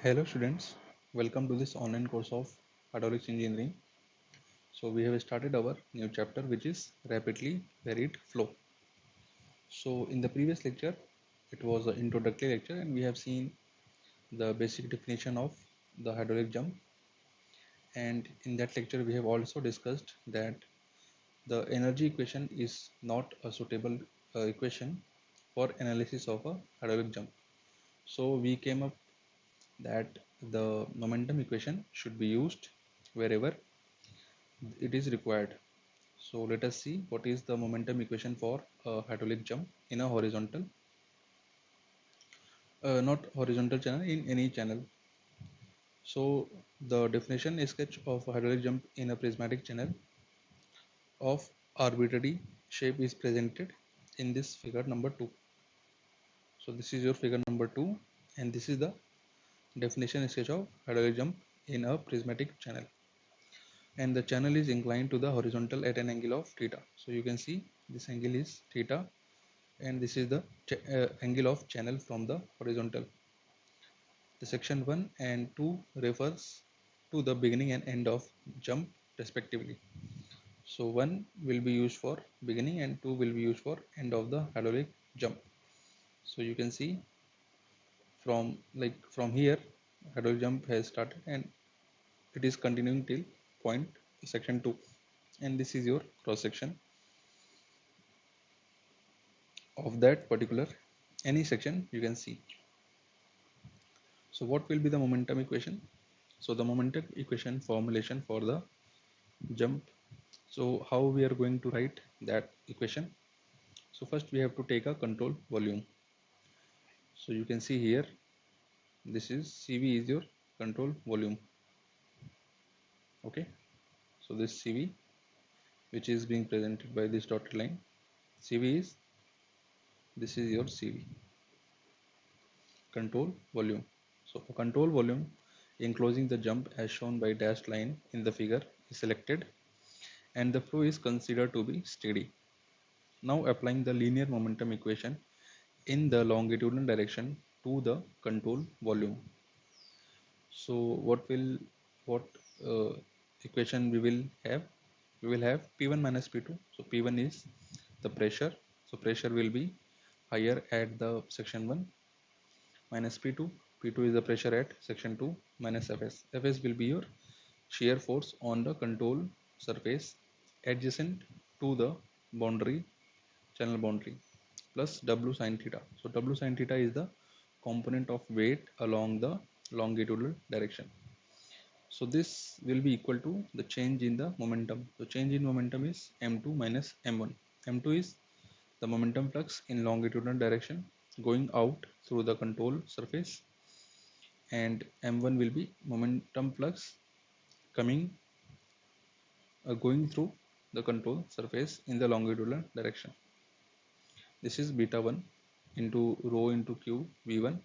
Hello students, welcome to this online course of hydraulics engineering. So we have started our new chapter which is rapidly varied flow. So in the previous lecture it was an introductory lecture and we have seen the basic definition of the hydraulic jump, and in that lecture we have also discussed that the energy equation is not a suitable equation for analysis of a hydraulic jump. So we came up that the momentum equation should be used wherever it is required. So let us see what is the momentum equation for a hydraulic jump in a horizontal, not horizontal channel, in any channel. So the definition sketch of a hydraulic jump in a prismatic channel of arbitrary shape is presented in this figure number 2. So this is your figure number 2, and this is the definition sketch of hydraulic jump in a prismatic channel, and the channel is inclined to the horizontal at an angle of theta. So you can see this angle is theta, and this is the angle of channel from the horizontal. The section 1 and 2 refers to the beginning and end of jump respectively. So 1 will be used for beginning and 2 will be used for end of the hydraulic jump. So you can see from here hydraulic jump has started and it is continuing till point section 2, and this is your cross section of that particular any section you can see. So what will be the momentum equation? So the momentum equation formulation for the jump. So how we are going to write that equation? So first we have to take a control volume. So you can see here, this is CV is your control volume. Okay. So this CV, which is being presented by this dotted line, CV is, this is your CV, control volume. So a control volume enclosing the jump as shown by dashed line in the figure is selected, and the flow is considered to be steady. Now applying the linear momentum equation in the longitudinal direction to the control volume. So what uh, equation we will have? We will have P1 minus P2. So P1 is the pressure. So pressure will be higher at the section 1 minus P2. P2 is the pressure at section 2 minus Fs. Fs will be your shear force on the control surface adjacent to the boundary, channel boundary, plus W sin theta. So W sin theta is the component of weight along the longitudinal direction. So this will be equal to the change in the momentum. So change in momentum is m2 minus m1. M2 is the momentum flux in longitudinal direction going out through the control surface, and m1 will be momentum flux coming going through the control surface in the longitudinal direction. This is beta 1 into rho into q v1,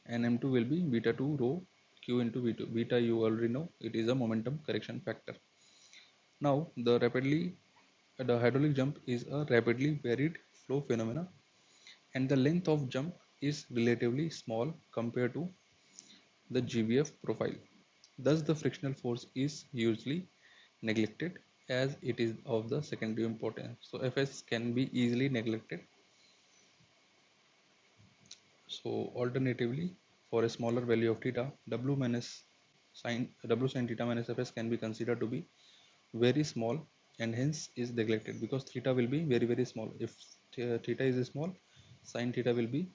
and m2 will be beta 2 rho q into v2. Beta you already know, it is a momentum correction factor. Now the hydraulic jump is a rapidly varied flow phenomena, and the length of jump is relatively small compared to the GVF profile. Thus the frictional force is usually neglected as it is of the secondary importance. So Fs can be easily neglected. So alternatively, for a smaller value of theta, W sin theta minus Fs can be considered to be very small, and hence is neglected because theta will be very small. If theta is small, sin theta will be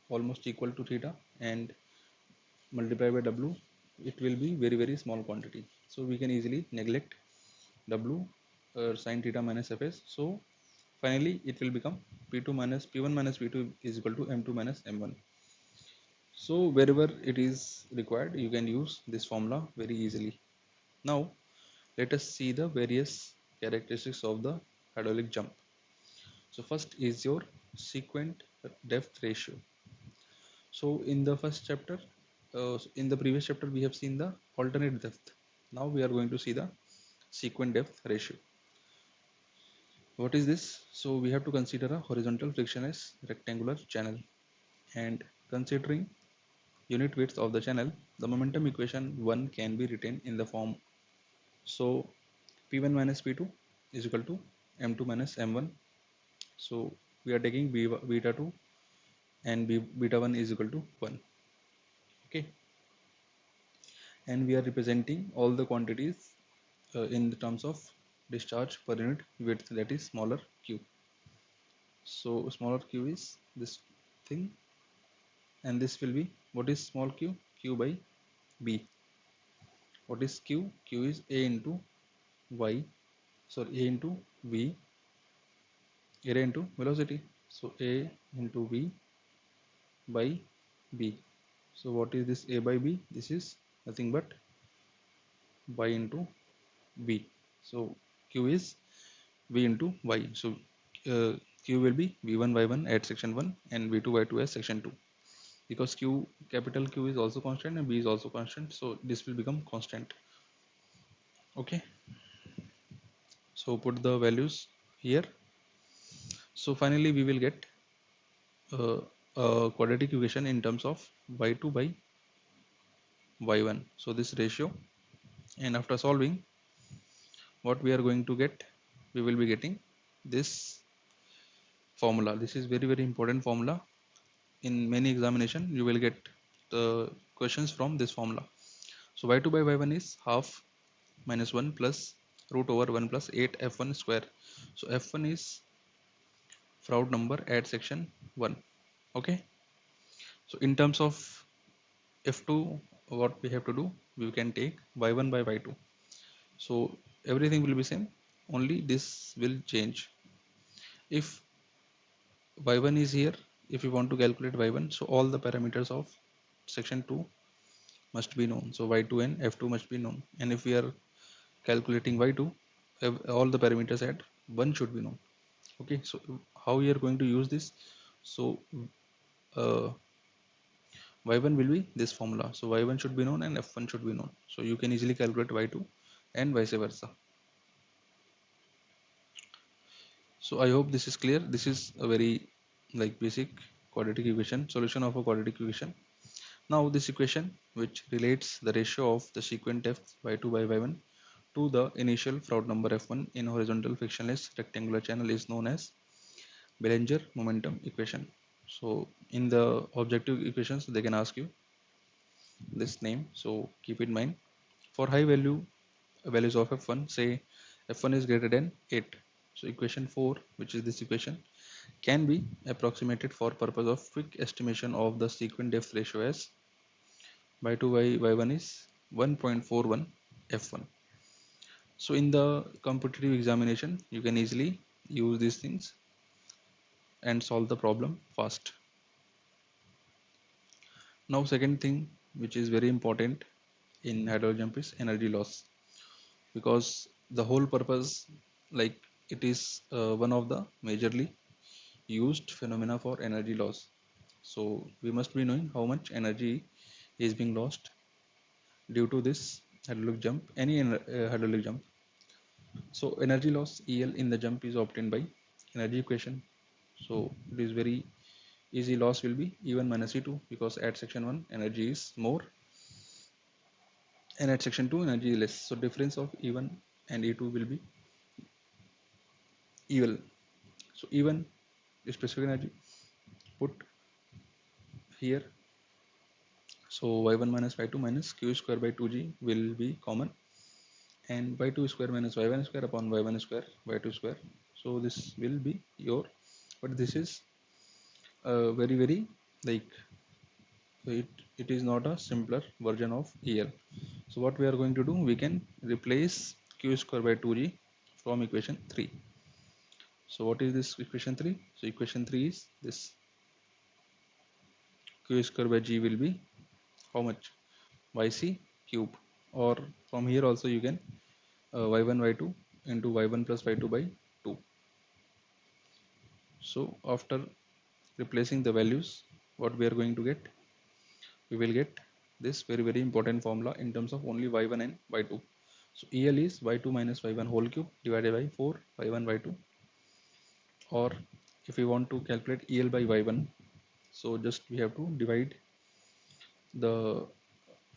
almost equal to theta, and multiplied by W, it will be very small quantity. So we can easily neglect W sin theta minus Fs. So finally it will become P2 minus P1 minus P2 is equal to M2 minus M1. So wherever it is required, you can use this formula very easily. Now let us see the various characteristics of the hydraulic jump. So first is your sequent depth ratio. So in the first chapter, in the previous chapter, we have seen the alternate depth. Now we are going to see the sequent depth ratio. What is this? So we have to consider a horizontal frictionless rectangular channel, and considering unit width of the channel, the momentum equation 1 can be written in the form. So P1 minus P2 is equal to M2 minus M1. So we are taking beta 2 and beta 1 is equal to 1. Okay, and we are representing all the quantities in the terms of discharge per unit width, that is smaller q. So smaller q is this thing, and this will be, what is small q? Q by b. What is q? Q is a into y, sorry, a into v, area into velocity. So a into v by b. So what is this a by b? This is nothing but y into b. So q is v into y. So q will be v1 y1 at section 1 and v2 y2 at section 2, because q, capital Q is also constant and b is also constant, so this will become constant. Okay, so put the values here. So finally we will get uh, a quadratic equation in terms of y2 by y1, so this ratio, and after solving, what we are going to get, we will be getting this formula. This is very important formula. In many examination you will get the questions from this formula. So y2 by y1 is half minus 1 plus root over 1 plus 8 f1 square. So f1 is Froude number at section 1. Okay, so in terms of f2, what we have to do, we can take y1 by y2. So everything will be same, only this will change. If y1 is here, if we want to calculate y1, so all the parameters of section 2 must be known. So y2 and f2 must be known, and if we are calculating y2, all the parameters at 1 should be known. Okay, so how we are going to use this? So uh, y1 will be this formula, so y1 should be known and f1 should be known, so you can easily calculate y2 and vice versa. So I hope this is clear. This is a very like basic quadratic equation, solution of a quadratic equation. Now this equation, which relates the ratio of the sequent depth y2 by y1 to the initial Froude number f1 in horizontal frictionless rectangular channel, is known as Bellinger momentum equation. So in the objective equations they can ask you this name, so keep in mind. For high values of f1, say f1 is greater than 8, so equation 4, which is this equation, can be approximated for purpose of quick estimation of the sequent depth ratio as y2 by y1 is 1.41 f1. So in the competitive examination you can easily use these things and solve the problem fast. Now second thing which is very important in hydraulic jump is energy loss, because the whole purpose, like, it is one of the majorly used phenomena for energy loss. So we must be knowing how much energy is being lost due to this hydraulic jump, any hydraulic jump. So energy loss EL in the jump is obtained by energy equation. So it is very easy. Loss will be E1 minus E2, because at section 1 energy is more and at section 2 energy is less. So difference of E1 and E2 will be EL. So E1 is specific energy, put here. So y1 minus y2 minus q square by 2g will be common, and y2 square minus y1 square upon y1 square y2 square. So this will be your, but this is very like, it is not a simpler version of EL. So what we are going to do, we can replace q square by 2g from equation 3. So what is this equation 3? So equation 3 is this, q square by g will be how much? Yc cube, or from here also you can y1 y2 into y1 plus y2 by 2. So after replacing the values, what we are going to get, we will get this very important formula in terms of only y1 and y2. So EL is y2 minus y1 whole cube divided by 4 y1 y2, or if we want to calculate EL by y1, so just we have to divide the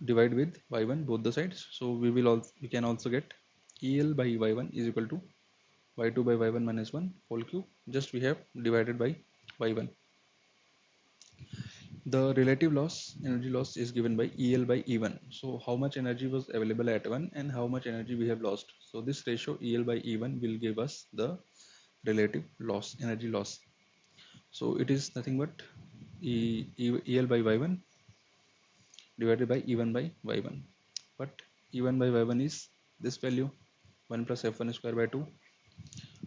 divide with y1 both the sides. So we can also get EL by y1 is equal to y2 by y1 minus 1 whole cube. Just we have divided by y1. The relative loss, energy loss, is given by EL by E1. So how much energy was available at 1 and how much energy we have lost. So this ratio EL by E1 will give us the relative loss, energy loss. So it is nothing but EL by Y1 divided by E1 by Y1. But E1 by Y1 is this value 1 plus F1 square by 2.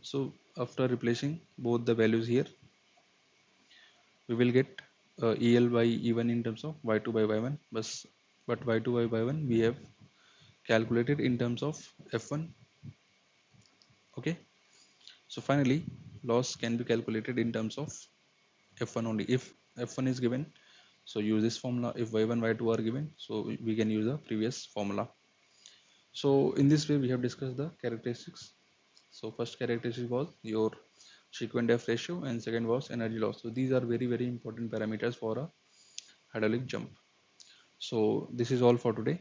So after replacing both the values here, we will get EL by E1 in terms of Y2 by Y1. But Y2 by Y1 we have calculated in terms of F1. Okay. So finally, loss can be calculated in terms of F1 only. If F1 is given, so use this formula. If y1 y2 are given, so we can use the previous formula. So in this way we have discussed the characteristics. So first characteristic was your sequent depth ratio and second was energy loss. So these are very important parameters for a hydraulic jump. So this is all for today.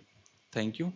Thank you.